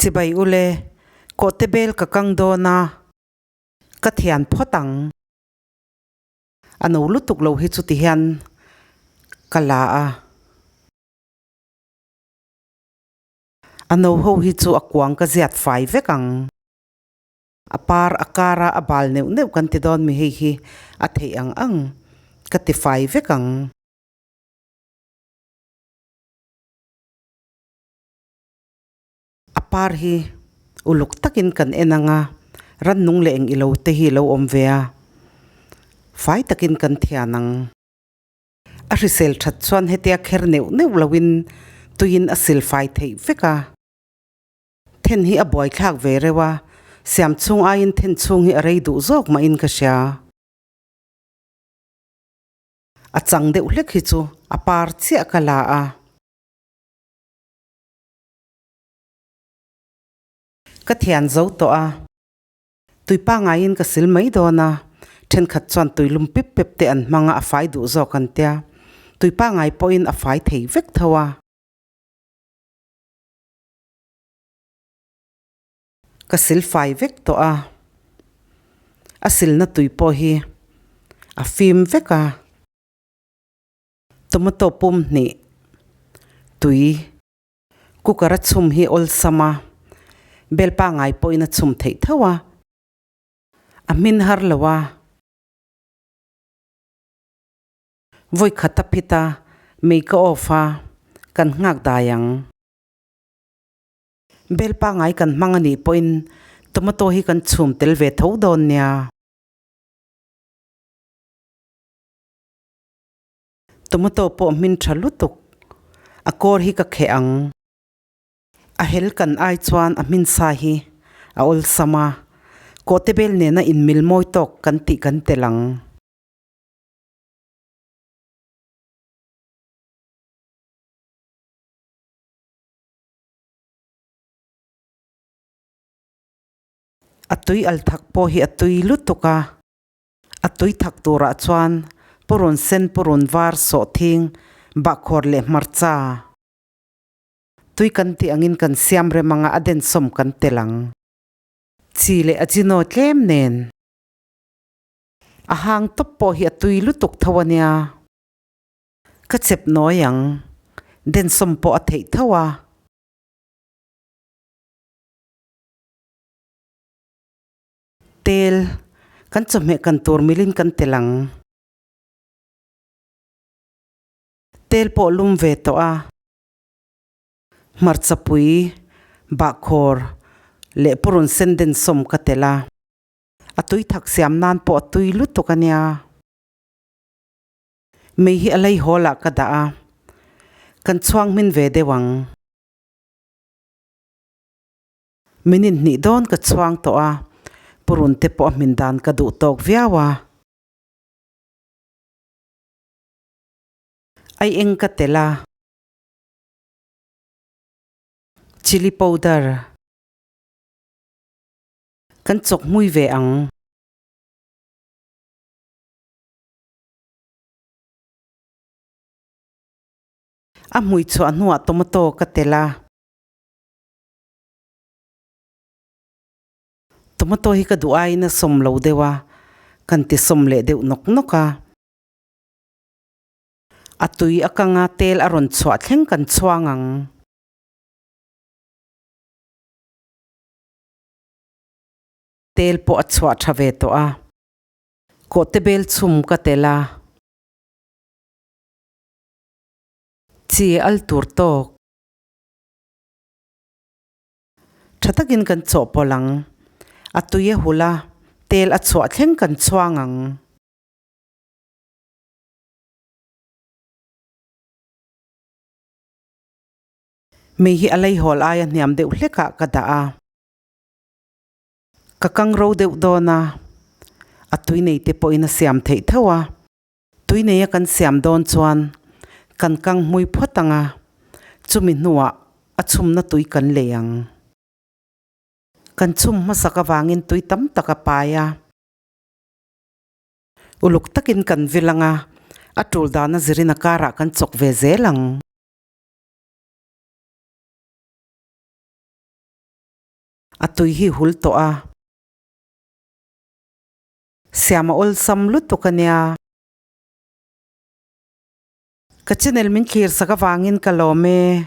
Chibai ule ko tebel ka kang do na ka thian photang ano lutuk lo hi chu ti hian kala a ano ho hi chu akwang ka ziat fai vekang apar akara abal neu neu kan ti don mi hi a thei ang ka ti fai vekang apar hi uluk takin kan enanga ran nung leeng ilo te hi lo om vea fai takin kan thianang a risel that chuan hetia kher neu neu lawin tuin a sil fai thei veka then hi a boy thak ve rewa siam chung a in then chung hi a rei du zok ma in ka sha a chang deuh hlek hi chu a par chia kala a ka thian zo to a tuipa nga in ka sil mai do na then khat chuan tuilum pip pep te an hmanga a fai du zo kan tia tuipa ngai po in a fai thei vek thawa ka sil fai vek to a sil na tuipo hi a fim veka tomato pum ni tui kukara chum hi ol sama belpa ngai po in a chum thei thawa a min har lawa voi khata pita make ofa kan ngak dayang belpa ngai kan mangani po in tomato hi kan chum tel ve tho don nia tomato po min thalutuk a kor hi ka khe ang a hel kan ai chuan a min sa hi a ol sama ko te bel ne na in mil moi tok kan ti kan telang atui al thak po hi atui lutuka atui thak tura chuan purun sen purun var so thing ba khor le marcha tui kan ti angin kan siam re manga aden som kan telang chile ajino tlem nen ahang top po hi atui lutuk thawania ka chep noyang den som po a thei thawa tel kan chome kan tur milin kan telang tel po lum ve to a marcha pui ba khor le purun sen den som ka tela atui thak siam nan po atui lutuk ania mei hi alai hola ka da a kan chuang min ve dewang minin ni don ka chuang to a purun te po min dan ka du tok viawa ai eng ka tela chili powder kan chok mui ve ang a mui chu anua tomato ka tela tomato hi ka duai na som lo dewa kan ti som le deuh nok noka atui akanga tel aron chwa thleng kan chuangang tel po a chwa thave to a ko te bel chum ka tela chi al tur tok thatakin kan chaw polang atuye hula tel a chwa thleng kan chuangang mei hi alai hol aya hniam deuh hleka ka da a kakang ro deuh dona atui nei te po ina siam thei thawa tui nei kan siam don chuan kan kang mui photanga chumi nuwa achum na tui kan leang kan chum masaka wangin tui tam taka paya uluk takin kan vilanga atul dana zirina kara kan chok ve zelang atui hi hul to a siama ol sam lut to kania ka channel min khir saka wangin kalome